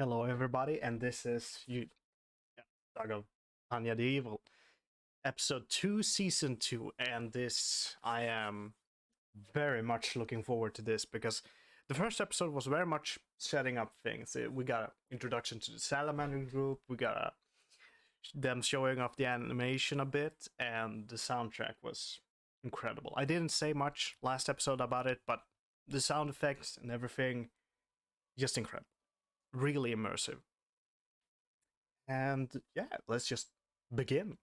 Hello, everybody, and this is Saga, Tanya the Evil, episode 2, season 2. And this, I am very much looking forward to this because the first episode was very much setting up things. We got an introduction to the Salamander group, we got them showing off the animation a bit, and the soundtrack was incredible. I didn't say much last episode about it, but the sound effects and everything, just incredible. Really immersive. And yeah, let's just begin.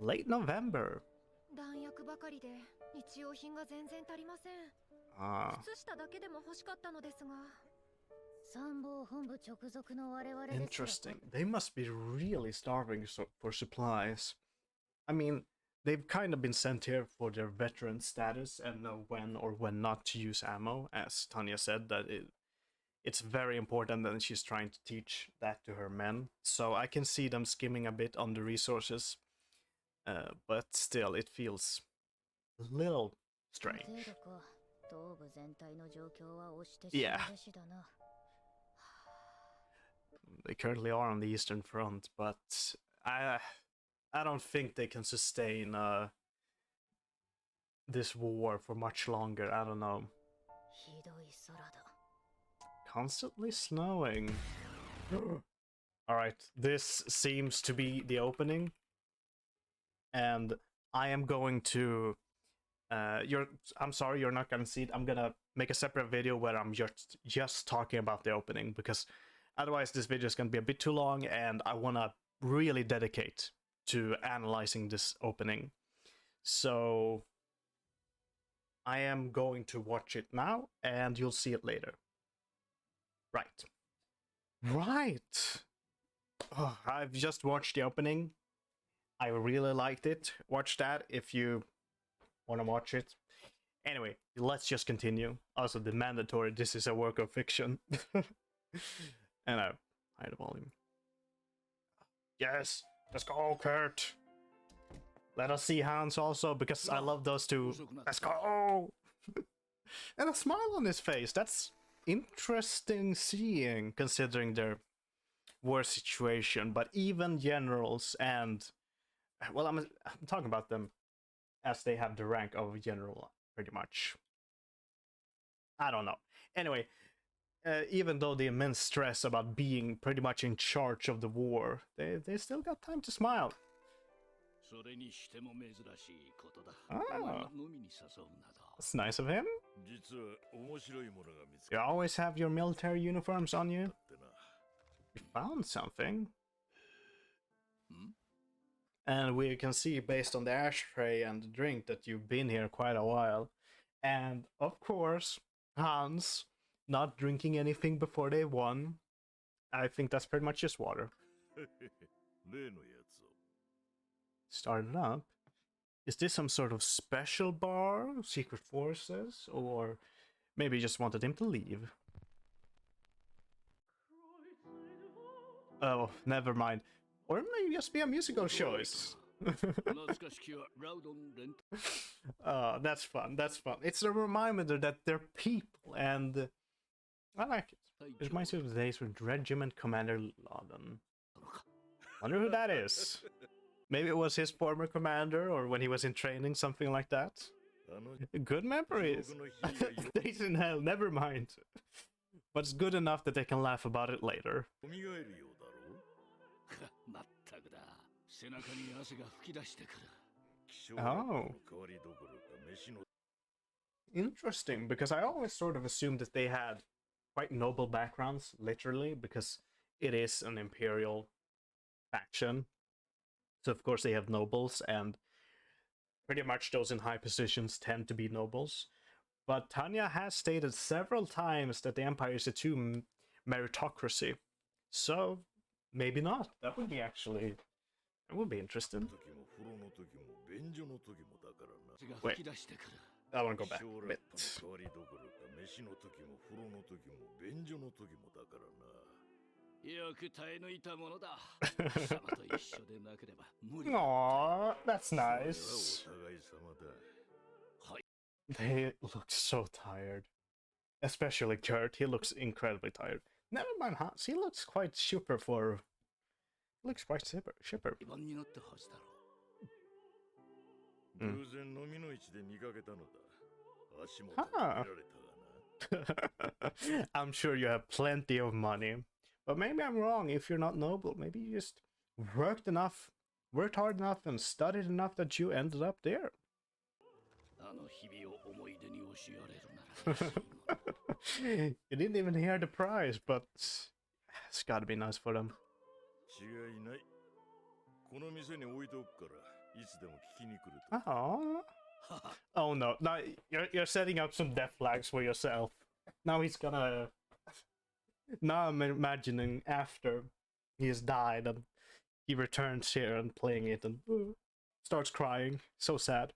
Late November. 弾薬ばかりで日用品が全然足りません。Ah, 靴下だけでも欲しかったのですが。参謀本部直属の我々です。 interesting. They must be really starving for supplies. I mean, they've kind of been sent here for their veteran status and know when or when not to use ammo, as Tanya said, that it's very important, and she's trying to teach that to her men. So I can see them skimming a bit on the resources, but still, it feels a little strange. Yeah. They currently are on the Eastern Front, but I don't think they can sustain this war for much longer. I don't know. Constantly snowing. Alright, this seems to be the opening. And I am going to... I'm sorry, you're not gonna see it. I'm gonna make a separate video where I'm just talking about the opening, because otherwise this video is gonna be a bit too long, and I wanna really dedicate to analyzing this opening. So I am going to watch it now, and you'll see it later. Right. Oh, I've just watched the opening. I really liked it. Watch that if you want to watch it. Anyway, let's just continue. Also, the mandatory, this is a work of fiction. And I hide the volume. Yes, let's go, Kurt. Let us see Hans also, because I love those two. Let's go. And a smile on his face. That's interesting seeing, considering their war situation. But even generals and, well, I'm talking about them as they have the rank of general, pretty much. I don't know. Anyway, even though the immense stress about being pretty much in charge of the war, they still got time to smile. Ah, that's nice of him. You always have your military uniforms on you. You found something. And we can see, based on the ashtray and the drink, that you've been here quite a while. And of course, Hans not drinking anything before they won. I think that's pretty much just water. Started up. Is this some sort of special bar? Secret forces? Or maybe you just wanted him to leave? Oh, never mind. Or maybe just be a musical choice. That's fun, that's fun. It's a reminder that they're people, and I like it. It reminds me of the days with Regiment Commander Laden. Wonder who that is. Maybe it was his former commander, or when he was in training, something like that. Good memories. Days in hell, never mind. But it's good enough that they can laugh about it later. Oh. Interesting, because I always sort of assumed that they had quite noble backgrounds, literally, because it is an imperial faction. So of course they have nobles, and pretty much those in high positions tend to be nobles. But Tanya has stated several times that the Empire is a true meritocracy. So maybe not. That would be actually... It would be interesting. Wait. I want to go back a bit. Aww, that's nice. They look so tired. Especially Kurt, he looks incredibly tired. Never mind Hans, he looks quite chipper for... looks quite chipper. 番になったはずだろう。Mm. 偶然飲みの市で見かけたのだ。足元 Ah. 見られたがな。 I'm sure you have plenty of money. But maybe I'm wrong. If you're not noble, maybe you just worked hard enough and studied enough that you ended up there. あの日々を思い出に押しやれるなら安いもの。 You didn't even hear the prize, but it's gotta be nice for them. 違いない。この店に置いておくから、いつでも聞きに来ると。 Oh. Oh no. Now you're setting up some death flags for yourself. Now he's gonna... Now I'm imagining after he has died and he returns here and playing it and starts crying. So sad.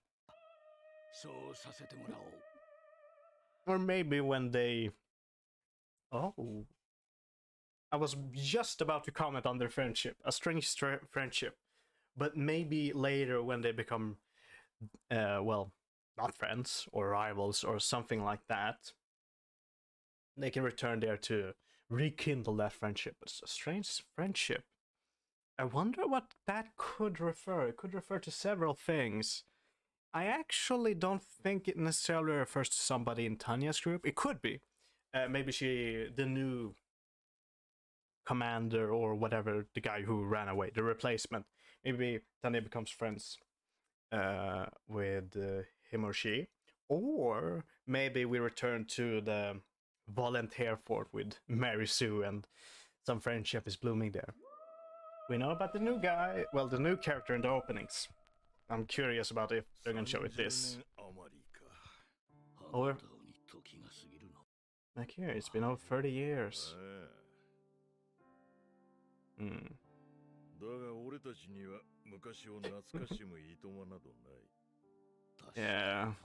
そうさせてもらおう。 Or maybe when they... Oh. I was just about to comment on their friendship. A strange friendship. But maybe later when they become... well, not friends or rivals or something like that. They can return there to rekindle that friendship. It's a strange friendship. I wonder what that could refer. It could refer to several things. I actually don't think it necessarily refers to somebody in Tanya's group. It could be. Maybe the new commander or whatever, the guy who ran away, the replacement. Maybe Tanya becomes friends with him or she. Or maybe we return to the volunteer fort with Mary Sue and some friendship is blooming there. We know about the new guy, well, the new character in the openings. I'm curious about if they're gonna show it this. 30年余りか。 Or 本当に時が過ぎるの。 like here, it's been over 30 years. あ Hmm. あだが俺たちには昔を懐かしむいとまなどない。確かにな。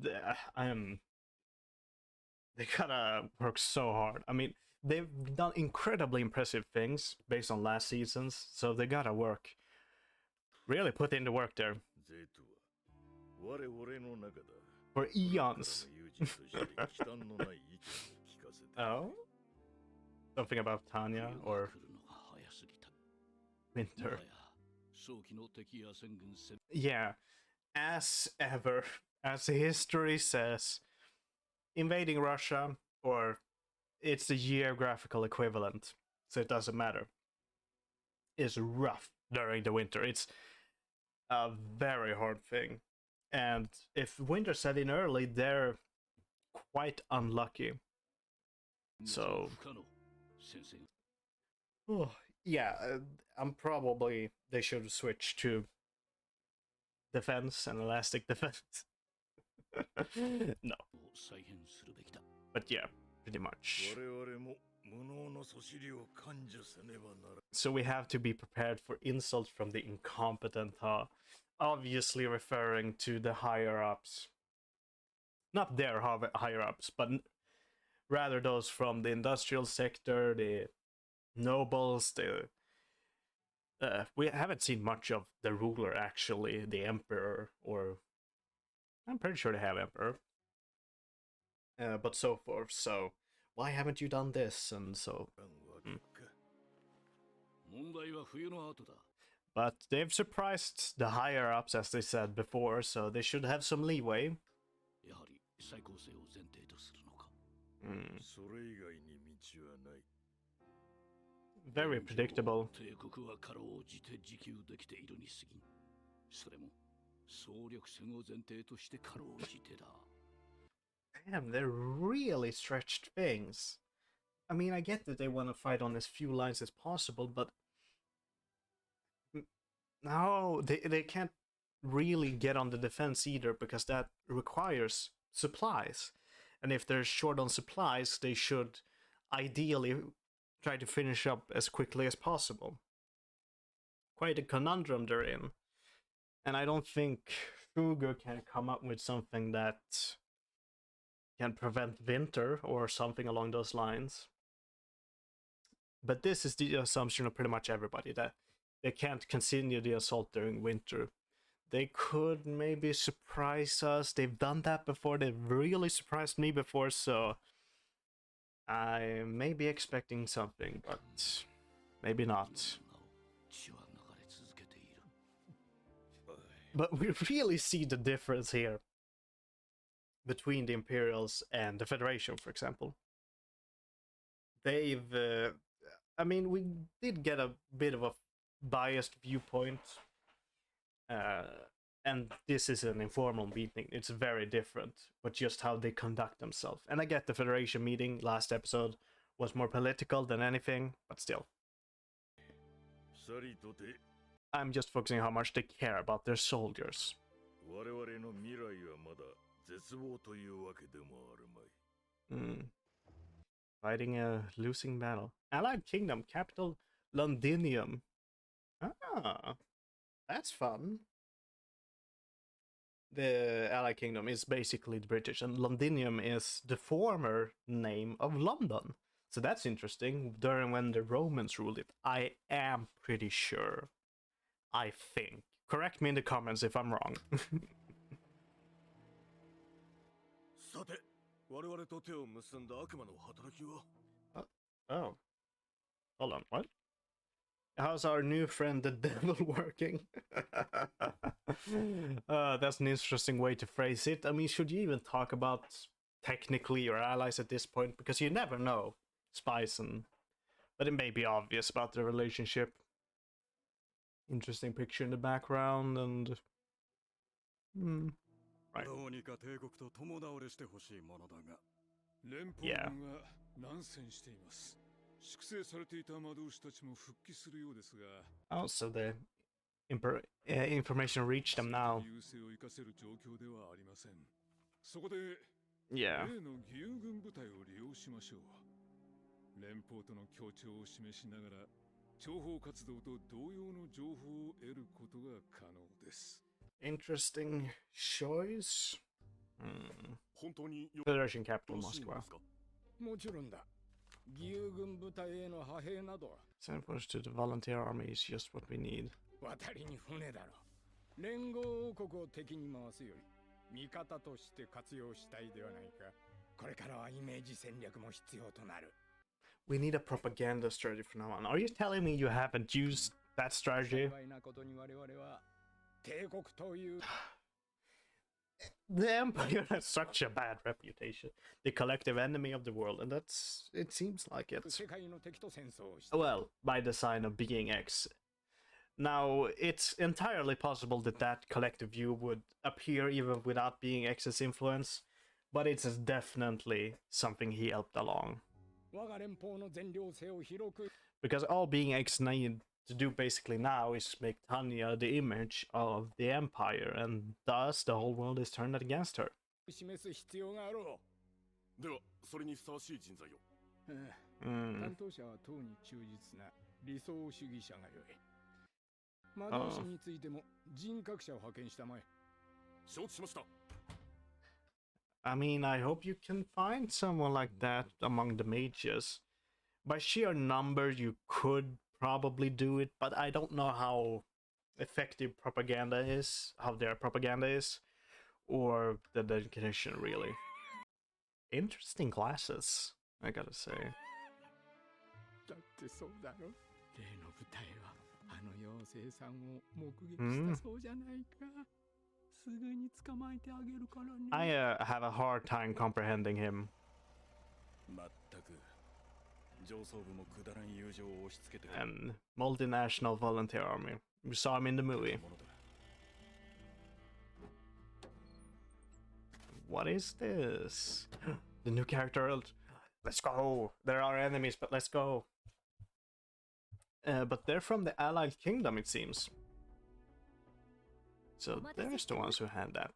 Yeah. They gotta work so hard. I mean, they've done incredibly impressive things based on last seasons, so they gotta work. Really put in the work there. ゼートは我々の中だ。 For eons. 友人として忌憚のない意見を聞かせて。 Oh? Something about Tanya 冬が or 来るのが早すぎた。 Winter. もはや早期の敵野戦軍戦 Yeah, as ever, as history says, invading Russia, or it's the geographical equivalent, so it doesn't matter, is rough during the winter. It's a very hard thing. And if winter set in early, they're quite unlucky. So, 不可能。戦線 oh, yeah, I'm probably they should switch to defense and elastic defense. No, を再編するべきだ。 but yeah, pretty much. 我々も無能のそしりを感受せねばなら。 So we have to be prepared for insults from the incompetent, huh? Obviously referring to the higher ups. Not their higher ups, but rather those from the industrial sector, the nobles, the... we haven't seen much of the ruler, actually, the emperor, or... I'm pretty sure they have emperor. But so forth, so... Why haven't you done this? And so... 問題は冬の後だ。 But they've surprised the higher ups, as they said before, so they should have some leeway. やはり再構成を前提とするのか。 それ以外に道はない。 Very predictable. 帝国はかろうじて自給できているに過ぎん。それも総力戦を前提としてかろうじてだ。 Damn, they're really stretched things. I mean, I get that they want to fight on as few lines as possible, but... No, they can't really get on the defense either, because that requires supplies. And if they're short on supplies, they should ideally try to finish up as quickly as possible. Quite a conundrum they're in. And I don't think Fugu can come up with something that can prevent winter or something along those lines. But this is the assumption of pretty much everybody, that they can't continue the assault during winter. they could maybe surprise us. They've done that before. They've really surprised me before, so I may be expecting something, but maybe not. But we really see the difference here between the Imperials and the Federation, for example. They've, I mean, we did get a bit of a biased viewpoint, and this is an informal meeting. It's very different, but just how they conduct themselves. And I get the Federation meeting last episode was more political than anything, but still. I'm just focusing on how much they care about their soldiers. Fighting a losing battle. Allied Kingdom, capital Londinium. Ah, that's fun. The Allied Kingdom is basically the British, and Londinium is the former name of London. So that's interesting. During when the Romans ruled it, I am pretty sure. I think. Correct me in the comments if I'm wrong. Oh. Hold on, what? How's our new friend the devil working? That's an interesting way to phrase it. I mean, should you even talk about technically your allies at this point? Because you never know. Spies and... But it may be obvious about the relationship. Interesting picture in the background and... Right. Yeah. Oh, so the information reached them now. Yeah. Interesting choice. Federation capital Moscow. Send force to the volunteer army is just what we need. We need a propaganda strategy from now on. Are you telling me you haven't used that strategy? The Empire has such a bad reputation. The collective enemy of the world, and that's... it seems like it. Well, by the sign of being X. Now, it's entirely possible that that collective view would appear even without being X's influence, but it's definitely something he helped along. Because all being X need to do basically now is make Tanya the image of the Empire, and thus the whole world is turned against her. I mean, I hope you can find someone like that among the mages. By sheer number, you could probably do it, but I don't know how effective propaganda is, how their propaganda is, or the dedication really. Interesting glasses, I gotta say. I have a hard time comprehending him. And multinational volunteer army. We saw him in the movie. What is this? The new character. Let's go. There are enemies, but let's go. But they're from the Allied Kingdom, it seems. So there's the ones who had that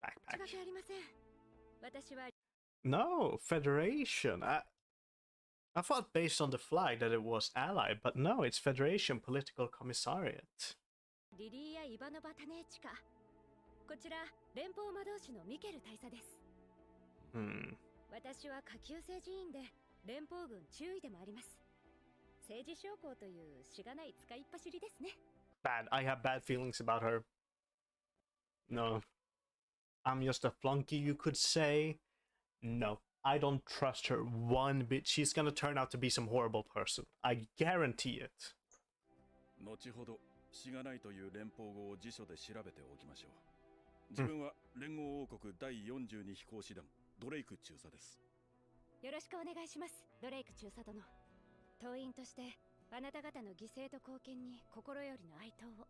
backpack. No, Federation. I thought based on the flag that it was Allied, but no, it's Federation Political Commissariat. Bad. I have bad feelings about her. No. I'm just a flunky, you could say. No, I don't trust her one bit. She's gonna turn out to be some horrible person. I guarantee it. 後ほどしがないという連邦語を辞書で調べておきましょう。自分は連合王国第42飛行士団ドレイク中佐です。よろしくお願いします、ドレイク中佐殿。党員としてあなた方の犠牲と貢献に心よりの哀悼を。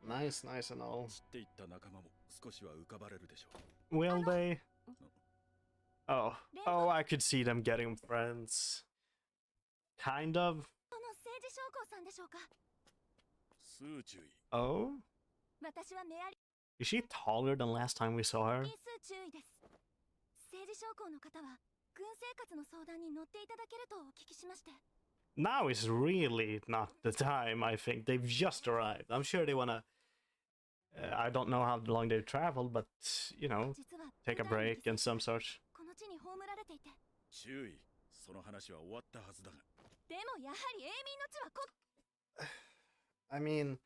Nice, nice and all. 知っていった仲間も少しは浮かばれるでしょう。Will they? Oh, I could see them getting friends. Kind of. その政治将校さんでしょうか。数注意。Oh? 私はメアリ Is she taller than last time we saw her? ー数注意です。政治将校の方は軍生活の相談に乗っていただけるとお聞きしまして。Now is really not the time, I think. They've just arrived. I'm sure they wanna... I don't know how long they've traveled, but, you know, 実は take a break and some such. この地に葬られていて。注意。その話は終わったはずだが。でもやはりエイミーの地はこ I mean...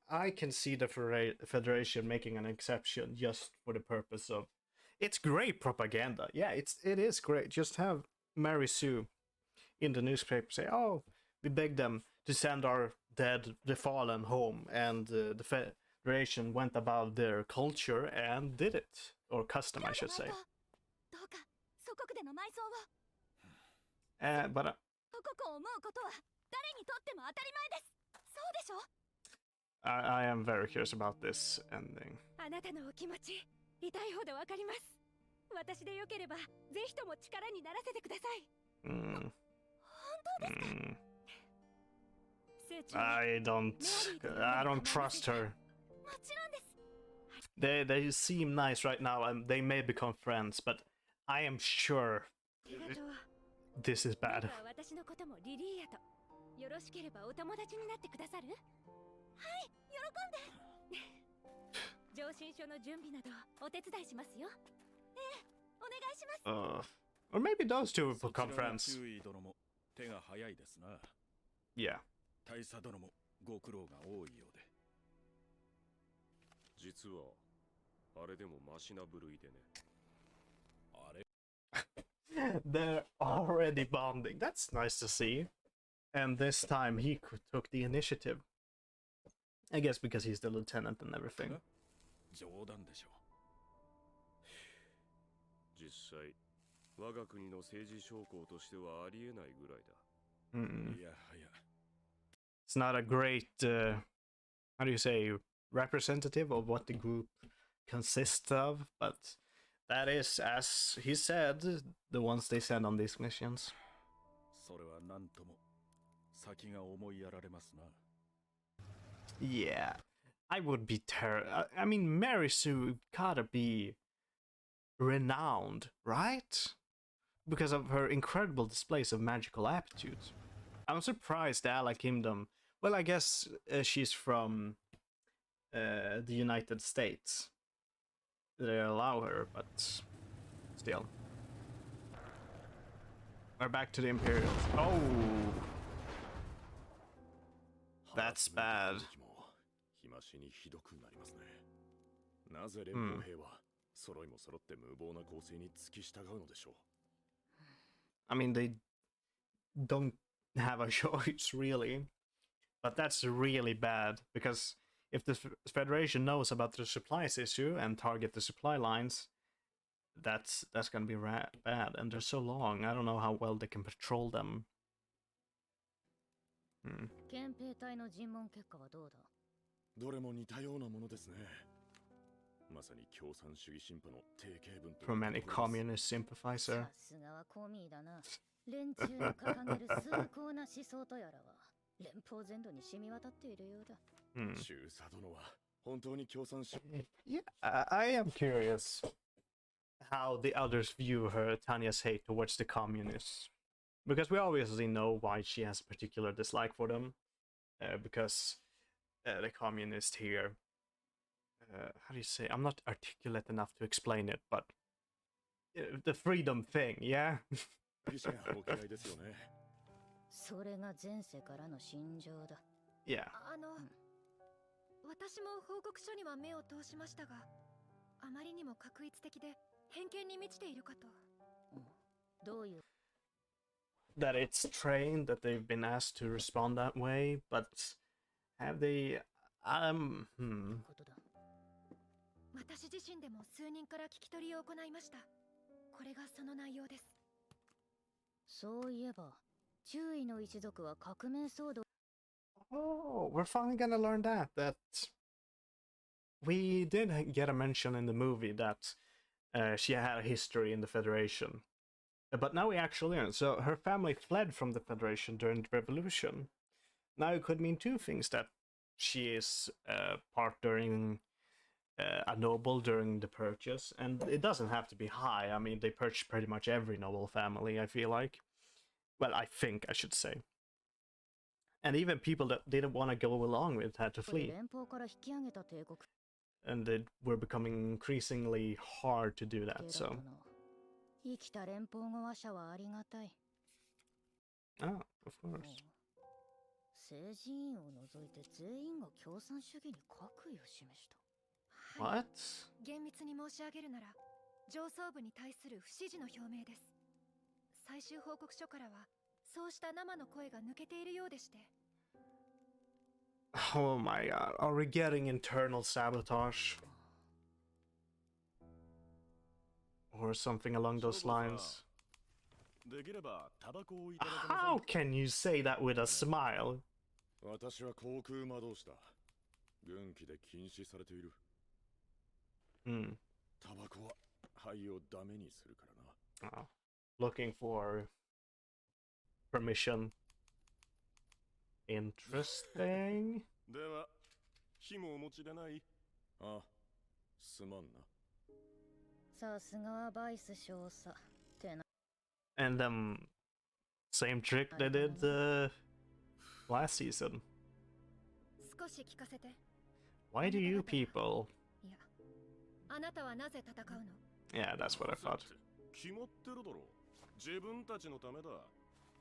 I can see the Federation making an exception just for the purpose of... It's great propaganda. Yeah, it is great. Just have Mary Sue in the newspaper say, oh, we begged them to send our dead, the fallen home, and the Federation went about their culture and did it. Or custom, I should say. どうか祖国での埋葬を。 But 祖国を思うことは誰にとっても当たり前です。そうでしょ。 I am very curious about this ending. あなたのお気持ち、痛いほどわかります。私でよければ、ぜひとも力にならせてください。本当ですか？数値 I don't trust her. もちろんです。 They seem nice right now and they may become friends, but I am sure ありがとう。 this is メ bad. ンバー私のこともリリーヤと。よろしければお友達になってくださる？はい、喜んで。上申書の準備などお手伝いしますよ。ええ、お願いします。Or maybe those two will そちら become の friends. 注意殿も手が早いですな。 Yeah. 大佐殿もご苦労が多いようで。実はあれでもマシな部類でね。あれ They're already bonding. That's nice to see. And this time he took the initiative. I guess because he's the lieutenant and everything. 冗談でしょ実際我が国の政治将校としてはありえないぐらいだ。Mm. う。いやはや。 It's not a great, how do you say, representative of what the group consists of, but that is, as he said, the ones they send on these missions. それはなんとも先が思いやられますな。 Yeah, I would be I mean, Mary Sue gotta be renowned, right? Because of her incredible displays of magical aptitudes. I'm surprised the Ally Kingdom... Well, I guess she's from the United States. They allow her, but still. We're back to the Imperials. Oh! That's bad. 日増しにひどくなりますね。なぜ連邦兵は揃いも揃って無謀な攻勢に付き従うのでしょう。 I mean, they don't have a choice, really. But that's really bad, because if the Federation knows about the supplies issue and target the supply lines, that's gonna be bad. And they're so long, I don't know how well they can patrol them. 憲兵隊の尋問結果はどうだ？どれも似たようなものですね。まさに共産主義進歩の定型文と。 From any communist sympathizer. さすがはコミーだな。連中の掲げる崇高な思想とやらは連邦全土に染み渡っているようだ。中佐殿は本当に共産主義。 Yeah, I am curious how the others view her, Tanya's hate towards the communists. Because we obviously know why she has a particular dislike for them. Because the communists here... how do you say? I'm not articulate enough to explain it, but... the freedom thing, yeah? 被疑者がお嫌いですよね。それが前世からの心情だ。Yeah. 私も報告書には目を通しましたが、あまりにも画一的で偏見に満ちているかと。どういう That it's trained, that they've been asked to respond that way, but have they? ことだ。私自身でも数人から聞き取りを行いました。これがその内容です。そういえば、注意の一族は革命騒動。Oh, we're finally gonna learn that we did get a mention in the movie that she had a history in the Federation. But now we actually learn. So her family fled from the Federation during the Revolution. Now it could mean two things: that she is part during a noble during the purchase, and it doesn't have to be high. I mean, they purged pretty much every noble family, I feel like. Well, I think I should say. And even people that didn't want to go along with had to flee. 連邦から引き上げた帝国 And it were becoming increasingly hard to do that, 系だ so. ったな。生きた連邦語話者はありがたい。 Ah, of course. 政治委員を除いて全員が共産主義に核意を示した。はい。 What? 厳密に申し上げるなら、上層部に対する不支持の表明です。最終報告書からは、そうした生の声が抜けているようでして。Oh my god, are we getting internal sabotage? Or something along those lines? できればタバコをいただけません How can you say that with a smile? 私は航空魔導士だ。軍機で禁止されている。Hmm. タバコは肺をダメにするからな。Looking for permission. Interesting. では、火もお持ちでない。あ、すまんな。さすがはバイス少佐ってな。 And same trick they did last season. 少し聞かせて。 Why do you people? いや、あなたはなぜ戦うの？ Yeah, that's what I thought. 決まってるだろう。自分たちのためだ。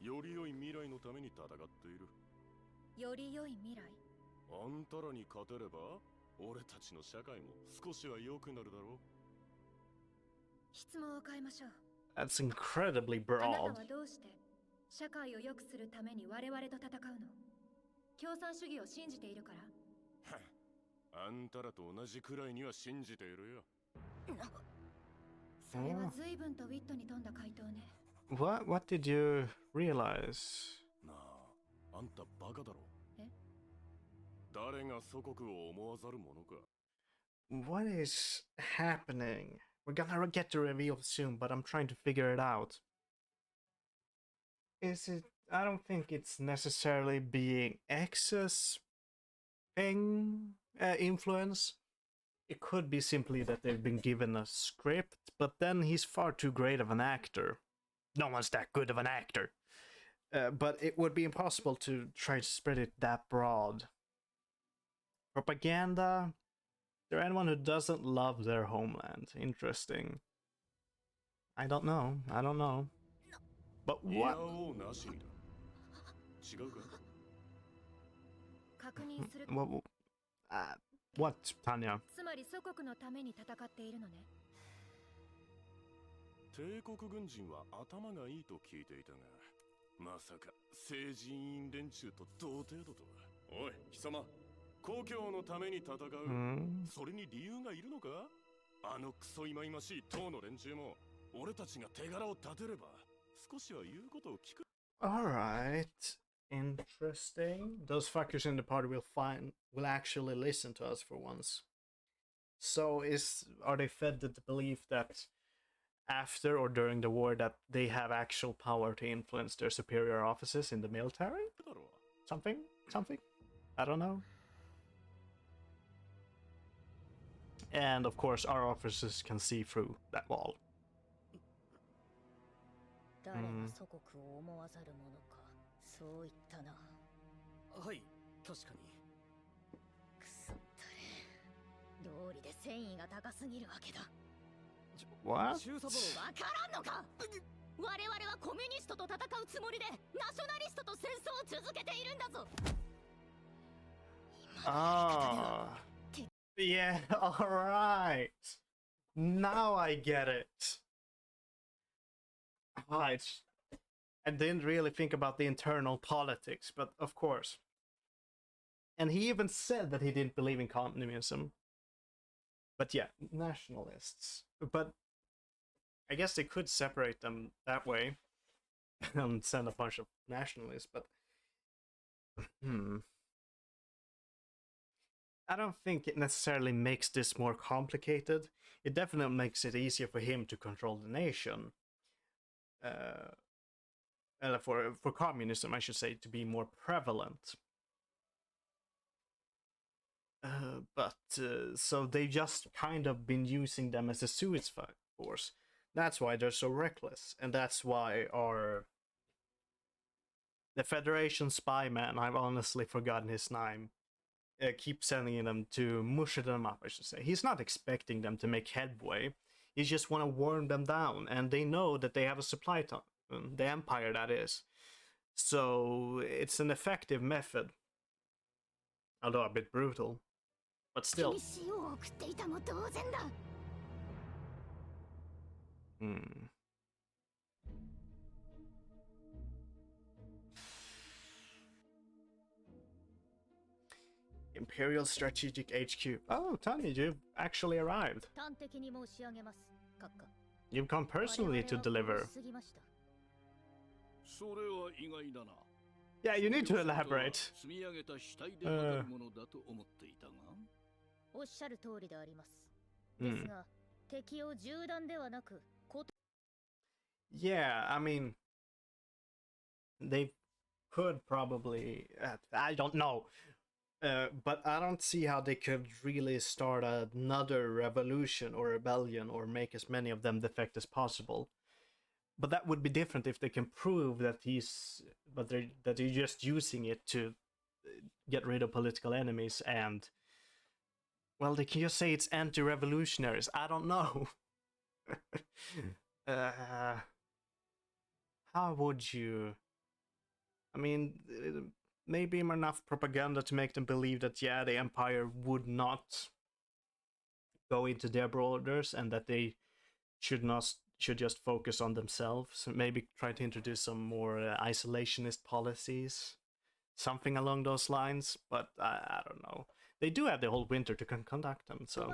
より良い未来のために戦っている。より良い未来。あんたらに勝てれば、俺たちの社会も少しは良くなるだろう。質問を変えましょう。 That's incredibly あなた broad. はどうして社会を良くするために我々と戦うの？共産主義を信じているから？あんたらと同じくらいには信じているよ。それは随分とウィットに富んだ回答ね。What did you realize? なあ、あんたバカだろ。え？誰が祖国を思わざるものか。What is happening? We're gonna get the reveal soon, but I'm trying to figure it out. Is it? I don't think it's necessarily being X's thing, influence. It could be simply that they've been given a script, but then he's far too great of an actor. No one's that good of an actor. But it would be impossible to try to spread it that broad. Propaganda? Is there anyone who doesn't love their homeland? Interesting. I don't know. But いや what? おうなしにだ。違うか。確認する。 What, Tanya? つまり祖国のために戦っているのね。帝国軍人は頭がいいと聞いていたが、まさか政治委員連中と同程度とは。おい、貴様、故郷のために戦う。それに理由がいるのか？あのクソいまいましい党の連中も、俺たちが手柄を立てれば、少しは言うことを聞く。Alright. Interesting. Those fuckers in the party will actually listen to us for once. So are they fed the belief that after or during the war that they have actual power to influence their superior officers in the military? Something? I don't know. And of course our officers can see through that wall. 誰が祖国を思わざるものか、そう言ったな。はい、確かに。くそったれ。道理で戦意が高すぎるわけだ。What? 中佐わからんのか？我々はコミュニストと戦うつもりでナショナリストと戦争を続けているんだぞ。今 Ah, yeah, alright. Now I get it. Right. I didn't really think about the internal politics, but of course. And he even said that he didn't believe in communism. But yeah, nationalists. But I guess they could separate them that way and send a bunch of nationalists, but I don't think it necessarily makes this more complicated. It definitely makes it easier for him to control the nation. For communism, I should say, to be more prevalent. So they've just kind of been using them as a suicide force. That's why they're so reckless, and that's why the Federation spy man, I've honestly forgotten his name, keep sending them to mush them up, I should say. He's not expecting them to make headway. He just want to warm them down, and they know that they have a supply the Empire, that is. So it's an effective method, although a bit brutal, but still. Imperial Strategic HQ. Oh, Tanya, you've actually arrived. You've come personally to deliver. Yeah, you need to elaborate. Yeah, I mean, they could probably... I don't know. But I don't see how they could really start another revolution or rebellion or make as many of them defect as possible. But that would be different if they can prove that that they're just using it to get rid of political enemies, and well, they can just say it's anti-revolutionaries. I don't know. How would you? I mean, maybe enough propaganda to make them believe that, yeah, the Empire would not go into their borders and that they should just focus on themselves. Maybe try to introduce some more isolationist policies, something along those lines. But I don't know. They do have the whole winter to conduct them, so.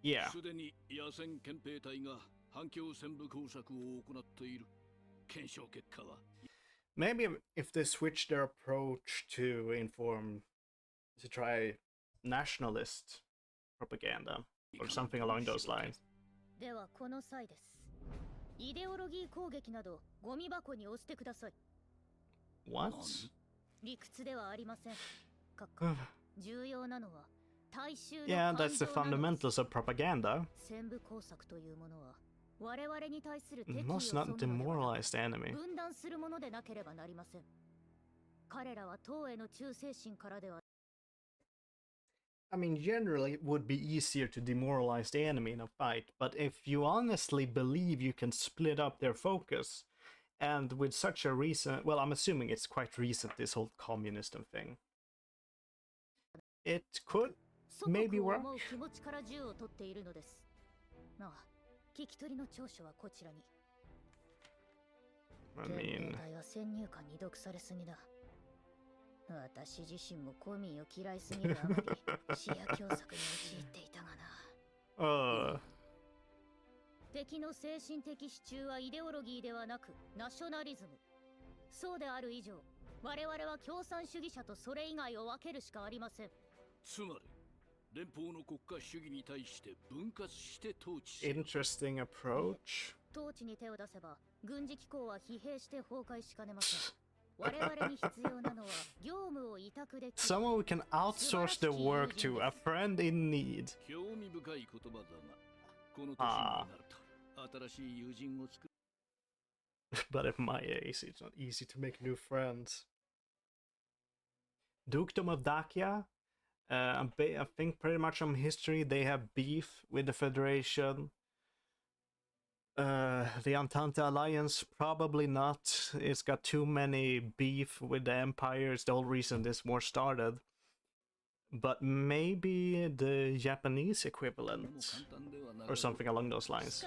Yeah. Maybe if they switch their approach to try nationalist propaganda or something along those lines. What? Yeah, that's the fundamentals of propaganda. Must not demoralize the enemy. I mean, generally it would be easier to demoralize the enemy in a fight, but if you honestly believe you can split up their focus, and with such a recent, well, I'm assuming it's quite recent, this whole communism thing, it could maybe work. I mean... Interesting approach. Someone we can outsource the work to, a friend in need. But at my age, it's not easy to make new friends. Dukedom of Dacia? I think pretty much on history they have beef with the Federation. The Entente Alliance, probably not. It's got too many beef with the Empire. It's the whole reason this war started. But maybe the Japanese equivalent, or something along those lines.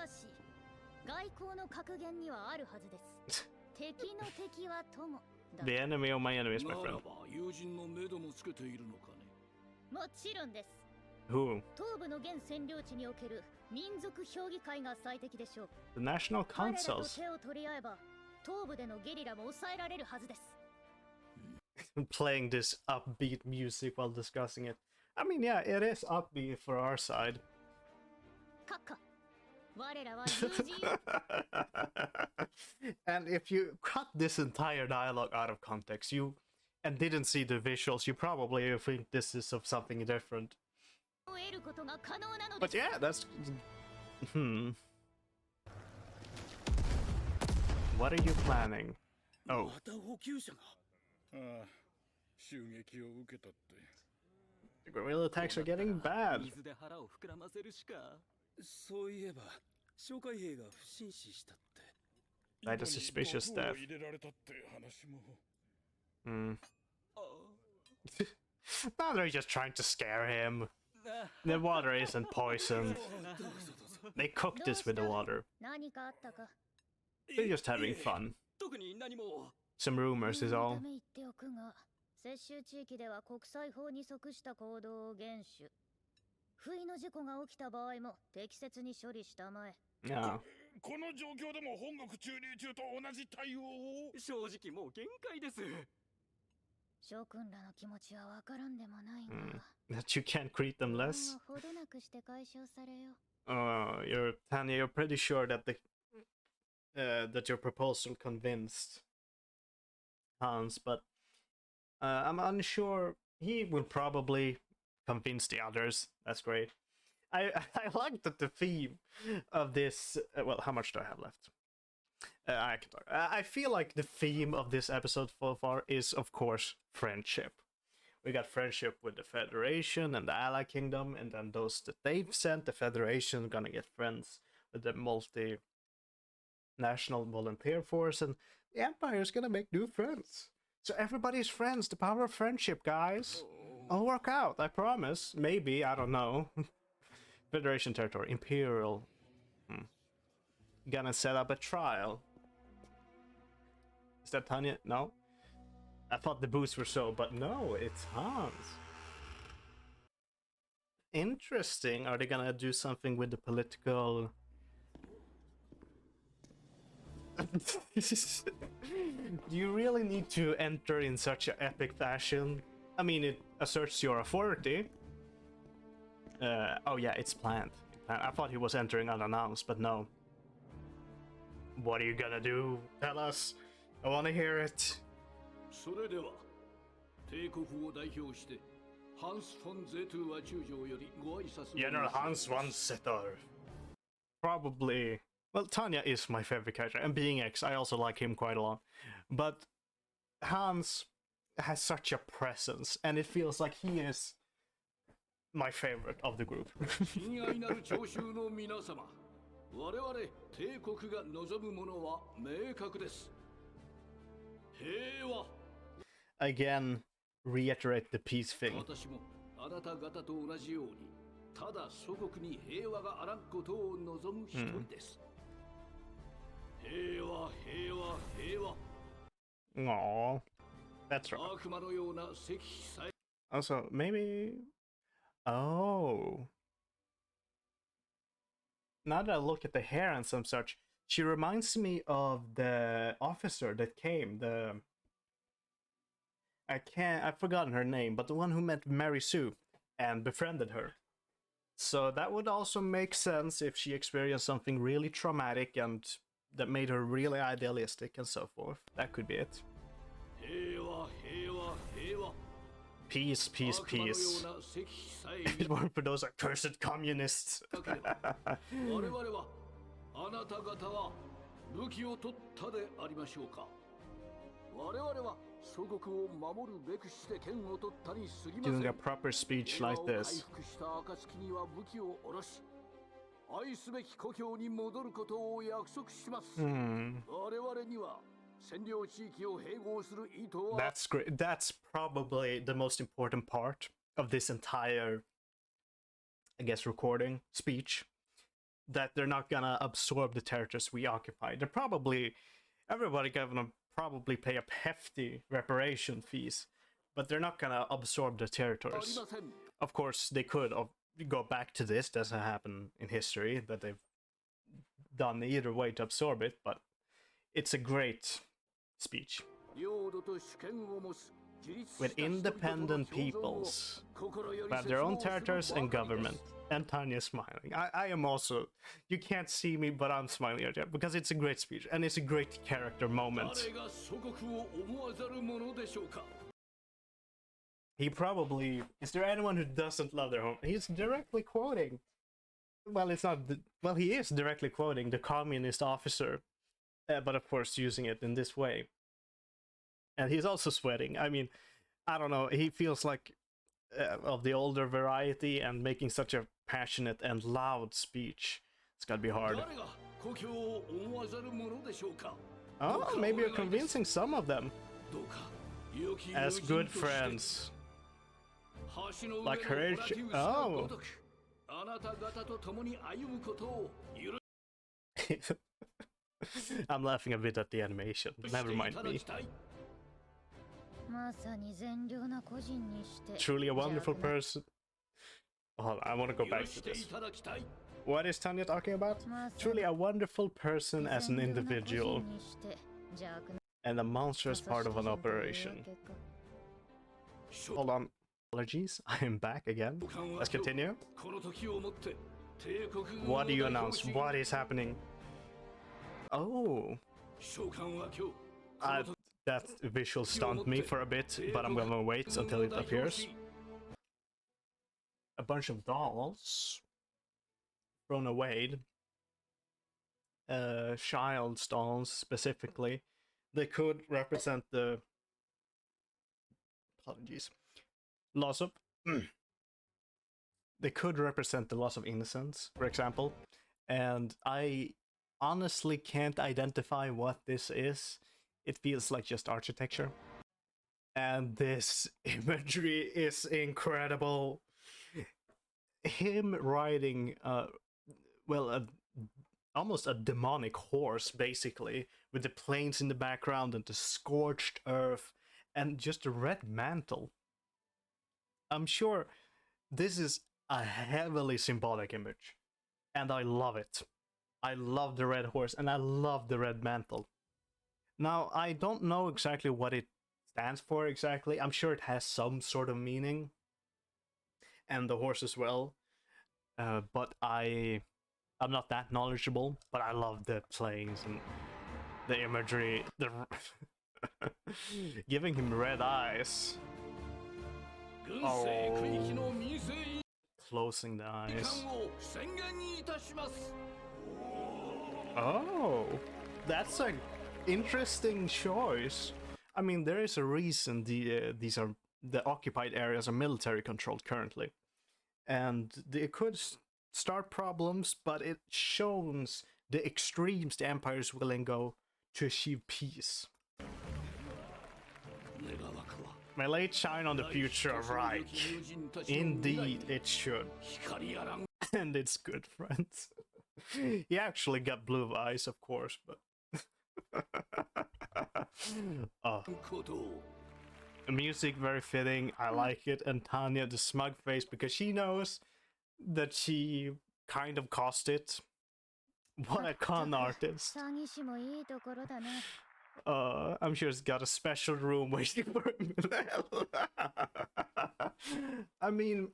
The enemy of my enemies, my friend. Who? The National Councils. Playing this upbeat music while discussing it. I mean, yeah, it is upbeat for our side. And if you cut this entire dialogue out of context, and didn't see the visuals, you probably think this is of something different. But yeah, that's... What are you planning? Oh. The guerrilla attacks are getting bad. By the suspicious death. Now they're just trying to scare him. The water isn't poisoned. They cooked this with the water. They're just having fun. Some rumors is all. Yeah. That you can't treat them less? Tanya, you're pretty sure that that your proposal convinced Hans, but I'm unsure. He will probably convince the others. That's great. I like that the theme of this... well, how much do I have left? I can talk. I feel like the theme of this episode so far is, of course, friendship. We got friendship with the Federation and the Ally Kingdom, and then those that they've sent, the Federation, gonna get friends with the multi-national volunteer force, and the Empire is gonna make new friends. So everybody's friends, the power of friendship, guys. I'll work out, I promise. Maybe, I don't know. Federation territory, Imperial. Gonna set up a trial. Is that Tanya? No? I thought the boosts were so, but no, it's Hans. Interesting. Are they gonna do something with the political... Do you really need to enter in such an epic fashion? I mean, it asserts your authority. Oh yeah, it's planned. I thought he was entering unannounced, but no. What are you gonna do? Tell us. I wanna hear it. General Hans von Zetter. Probably... Well, Tanya is my favorite character, and being X, I also like him quite a lot. But Hans has such a presence, and it feels like he is my favorite of the group. Again, reiterate the peace thing. Aww, that's right. Also, maybe... Oh. Now that I look at the hair and some such, she reminds me of the officer that came, I've forgotten her name, but the one who met Mary Sue and befriended her. So that would also make sense if she experienced something really traumatic and that made her really idealistic and so forth. That could be it. Peace, peace, peace. If it weren't for those accursed communists. Doing a proper speech like this. 愛すべき故郷に戻ることを約束します。我々には占領地域を併合する意図は。 That's great. That's probably the most important part of this entire, I guess, recording speech. That they're not gonna absorb the territories we occupy. They're probably, everybody gonna probably pay up hefty reparation fees, but they're not gonna absorb the territories. Of course, they could go back to this. Doesn't happen in history that they've done either way to absorb it, but it's a great speech. With independent peoples who have their own territories and government. And Tanya smiling. I am also, you can't see me, but I'm smiling at you because it's a great speech and it's a great character moment. He probably, is there anyone who doesn't love their home? He's directly quoting, well, it's not, well, he is directly quoting the communist officer, but of course using it in this way. And he's also sweating. I mean, I don't know, he feels like of the older variety, and making such a passionate and loud speech, it's gotta be hard. Oh, maybe you're convincing some of them as good friends, like her. Oh. I'm laughing a bit at the animation. Never mind me. Truly a wonderful person. Hold on, I want to go back to this. What is Tanya talking about? Truly a wonderful person as an individual, and a monstrous part of an operation. Hold on. Apologies, I am back again. Let's continue. What do you announce? What is happening? Oh. That visual stunned me for a bit, but I'm gonna wait until it appears. A bunch of dolls thrown away. Child's dolls specifically. They could represent the, apologies, loss of they could represent the loss of innocence, for example. And I honestly can't identify what this is. It feels like just architecture. And this imagery is incredible. Him riding, almost a demonic horse, basically, with the plains in the background and the scorched earth and just a red mantle. I'm sure this is a heavily symbolic image, and I love it. I love the red horse, and I love the red mantle. Now, I don't know exactly what it stands for exactly. I'm sure it has some sort of meaning, and the horse as well. But I'm not that knowledgeable. But I love the planes and the imagery. The giving him red eyes. Oh. Closing the eyes. Oh, that's a interesting choice. I mean, there is a reason these are the occupied areas are military controlled currently, and it could start problems, but it shows the extremes the Empire is willing to go to achieve peace. May light shine on the future of Reich. Indeed, it should. And it's good, friends. He actually got blue eyes, of course, but oh. The music very fitting. I like it. And Tanya, the smug face, because she knows that she kind of caused it. What a con artist. I'm sure it's got a special room waiting for him. I mean,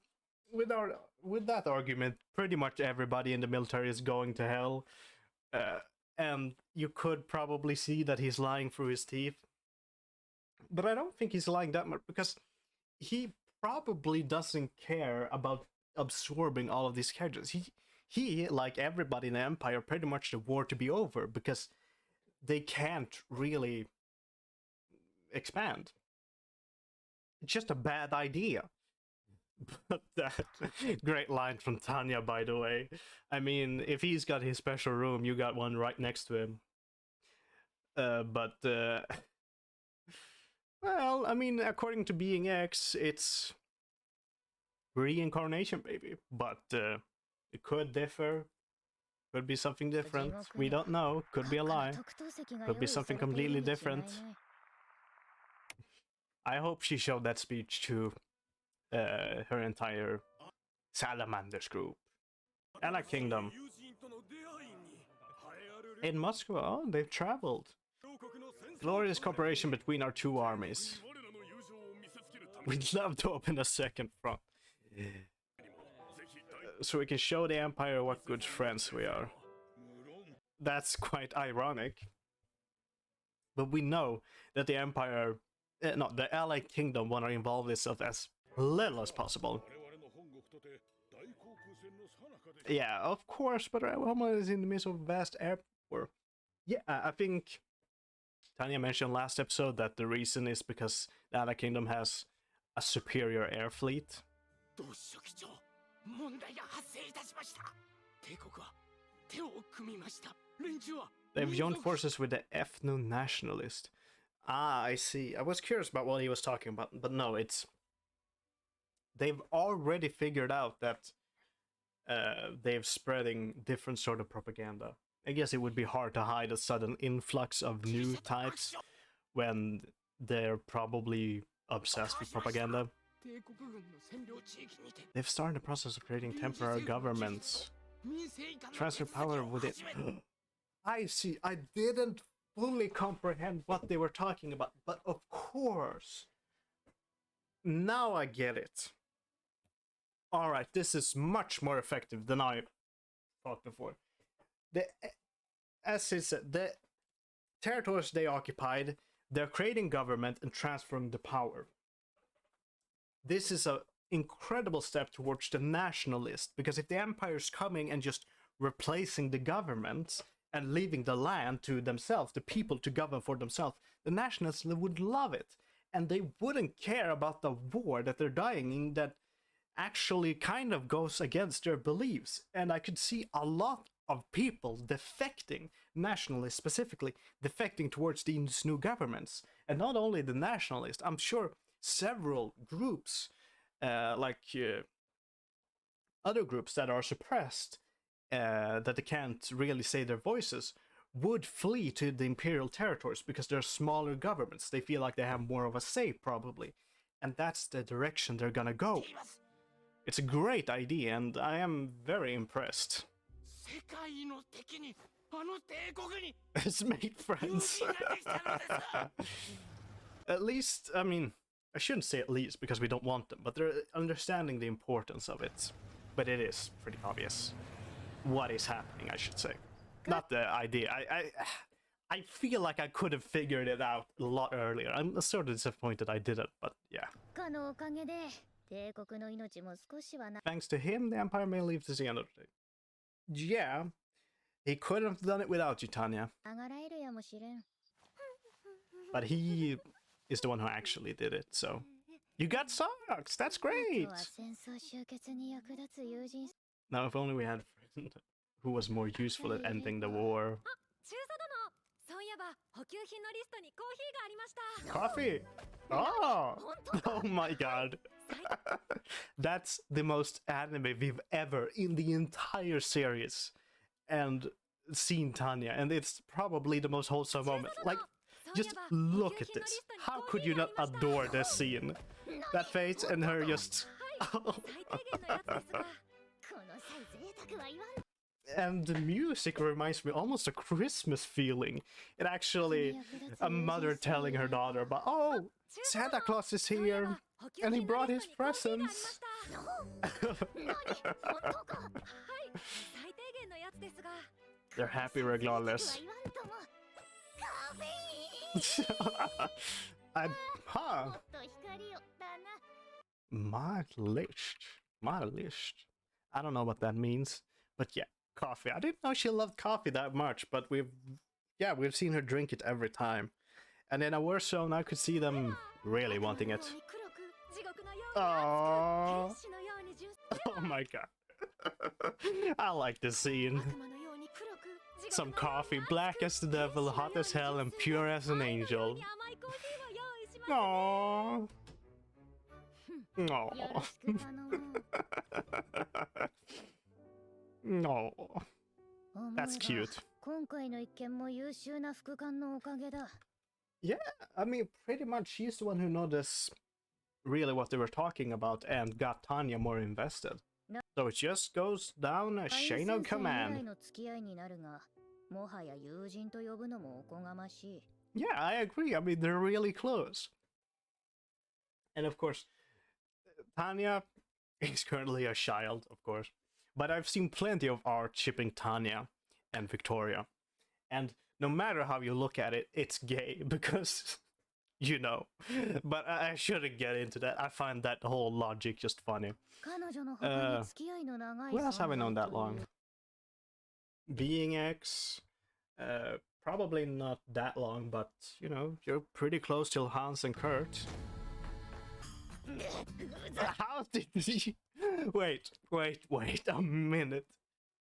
with that argument, pretty much everybody in the military is going to hell. And you could probably see that he's lying through his teeth. But I don't think he's lying that much, because he probably doesn't care about absorbing all of these characters. He, like everybody in the Empire, pretty much the war to be over, because they can't really expand. It's just a bad idea. That great line from Tanya, by the way. I mean, if he's got his special room, you got one right next to him. Well, I mean, according to Being X, it's reincarnation, baby. But it could differ. Could be something different. We don't know. Could be a lie. Could be something completely different. I hope she showed that speech to her entire Salamanders group. And a kingdom. In Moscow, oh, they've traveled. Glorious cooperation between our two armies. We'd love to open a second front. So we can show the Empire what good friends we are. That's quite ironic. But we know that the Empire, the Allied Kingdom want to involve itself as little as possible. Yeah, of course, but our homeland is in the midst of a vast air war. Yeah, I think Tanya mentioned last episode that the reason is because the Allied Kingdom has a superior air fleet. They've joined forces with the ethno-nationalist. Ah, I see. I was curious about what he was talking about, but no, it's... They've already figured out that they're spreading different sort of propaganda. I guess it would be hard to hide a sudden influx of new types when they're probably obsessed with propaganda. They've started the process of creating temporary governments. Transfer power within... I see. I didn't fully comprehend what they were talking about, but of course. Now I get it. Alright, this is much more effective than I thought before. As I said, the territories they occupied, they're creating government and transferring the power. This is an incredible step towards the nationalist, because if the Empire's coming and just replacing the government and leaving the land to themselves, the people to govern for themselves, the nationalists would love it. And they wouldn't care about the war that they're dying in that actually kind of goes against their beliefs. And I could see a lot of people defecting, nationalists specifically, defecting towards these new governments. And not only the nationalists, I'm sure several groups, other groups that are suppressed, that they can't really say their voices, would flee to the imperial territories because they're smaller governments. They feel like they have more of a say, probably. And that's the direction they're gonna go. It's a great idea, and I am very impressed. Let's make friends. At least, I mean, I shouldn't say at least because we don't want them, but they're understanding the importance of it. But it is pretty obvious what is happening, I should say. Not the idea. I feel like I could have figured it out a lot earlier. I'm sort of disappointed I didn't, but yeah. Thanks to him, the Empire may leave to the end of the day. Yeah, he couldn't have done it without you, Tanya. But he is the one who actually did it, so... You got socks! That's great! Now, if only we had a friend who was more useful at ending the war. Coffee! Oh! Oh my god. That's the most anime we've ever in the entire series and seen Tanya, and it's probably the most wholesome moment. Like, just look at this. How could you not adore this scene? That face and her just... And the music reminds me almost a Christmas feeling. It actually, a mother telling her daughter about, oh, Santa Claus is here, and he brought his presents. They're happy regardless. Marlisht. I don't know what that means, but yeah, coffee. I didn't know she loved coffee that much, but we've seen her drink it every time. And in a war zone, I could see them really wanting it. Oh, 天使のように純 oh my god. I like this scene. 悪魔のように黒く Some coffee, black as the devil, hot as hell, and pure as an angel. 甘いコーヒーを用意します Aww. よ Aww. ろしく頼む。 No. 思えば That's cute. 今回の一件も優秀な副官のおかげだ。 Yeah, I mean, pretty much she's the one who noticed really what they were talking about and got Tanya more invested. So it just goes down a 会員 chain 先 of 生以来 command. の付き合いになるが、もはや友人と呼ぶのもおこがましい。 Yeah, I agree. I mean, they're really close. And of course, Tanya is currently a child, of course. But I've seen plenty of art shipping Tanya and Victoria. And no matter how you look at it, it's gay because, you know. But I shouldn't get into that. I find that whole logic just funny. 彼女の他に付き合いの長い Who else have I known 存在 that という long? Being X, probably not that long, but you know, you're pretty close to Hans and Kurt. How did he? Wait a minute.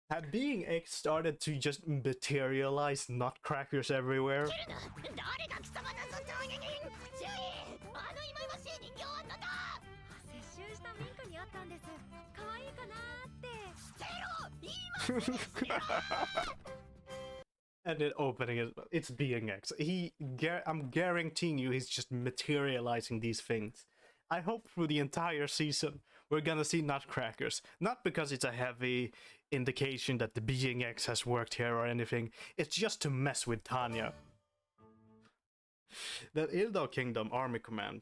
Had Being X started to just materialize nutcrackers everywhere? 誰が貴様のその人間注意あの忌々しい人形は何だ接収したミンクにあったんです可愛いかなーって And then opening it, it's Being X. I'm guaranteeing you, he's just materializing these things. I hope through the entire season we're gonna see nutcrackers. Not because it's a heavy indication that the Being X has worked here or anything. It's just to mess with Tanya. The Ildo Kingdom Army Command.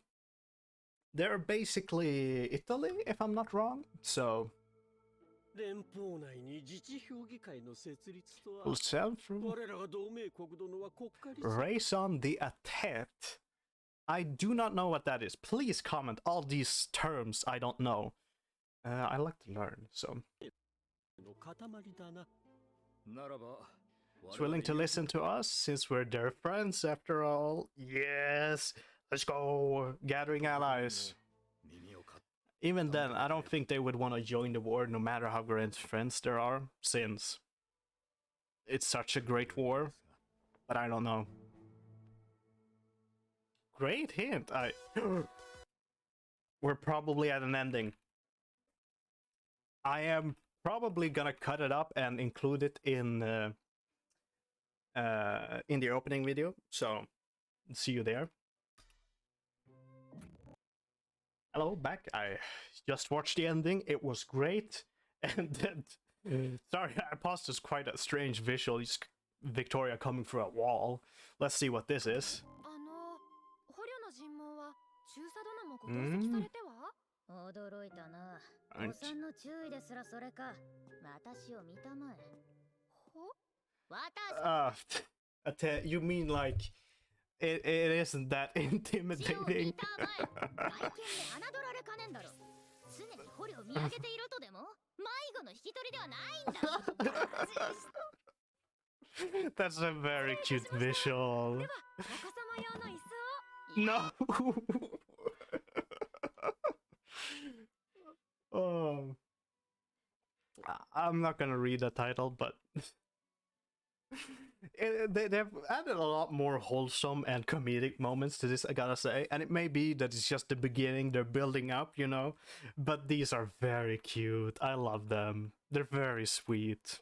They're basically Italy, if I'm not wrong. So 連邦内に自治評議会の設立とは Self 我らが同盟国殿は国家立 Raison d'Attente. I do not know what that is. Please comment all these terms I don't know. I like to learn, so の塊だな。ならば it's willing to listen to us since we're their friends after all. Yes, let's go, gathering allies. 耳をか Even then, I don't think they would want to join the war, no matter how great friends there are, since it's such a great war. But I don't know. Great hint. We're probably at an ending. I am probably gonna cut it up and include it in the opening video. So see you there. Hello, back. I just watched the ending. It was great. And then, sorry, I paused. It's quite a strange visual. It's Victoria coming through a wall. Let's see what this is. 捕虜の尋問は中佐殿もご同席されては驚いたな。あんお産の注意ですらそれか。私を見たまえ。ほ私 You mean like it isn't that を見 intimidating? たまえ。外見で侮られかねんだろ。常に捕虜を見上げているとでも迷子の引き取りではないんだ。 That's a very cute visual. ではお子様用の椅子を No. Oh. I'm not gonna read the title, but they've added a lot more wholesome and comedic moments to this, I gotta say. And it may be that it's just the beginning, they're building up, you know. But these are very cute. I love them. They're very sweet.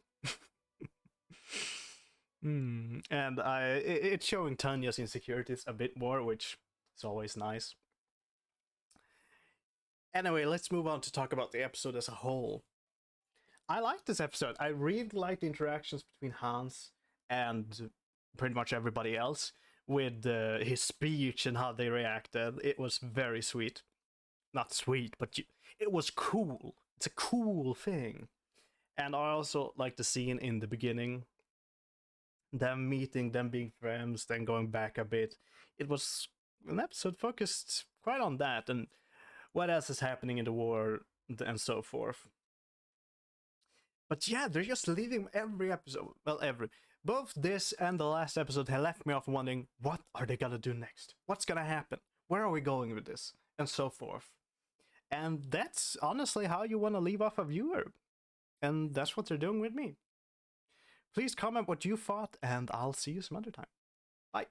And it's showing Tanya's insecurities a bit more, which is always nice. Anyway, let's move on to talk about the episode as a whole. I like this episode. I really like the interactions between Hans and pretty much everybody else with his speech and how they reacted. It was very sweet. Not sweet, but it was cool. It's a cool thing. And I also like the scene in the beginning. Them meeting, them being friends, then going back a bit. It was an episode focused quite on that and what else is happening in the war and so forth. But yeah, they're just leaving every episode. Well, both this and the last episode have left me off wondering, what are they gonna do next? What's gonna happen? Where are we going with this? And so forth. And that's honestly how you want to leave off a viewer. And that's what they're doing with me. Please comment what you thought, and I'll see you some other time. Bye.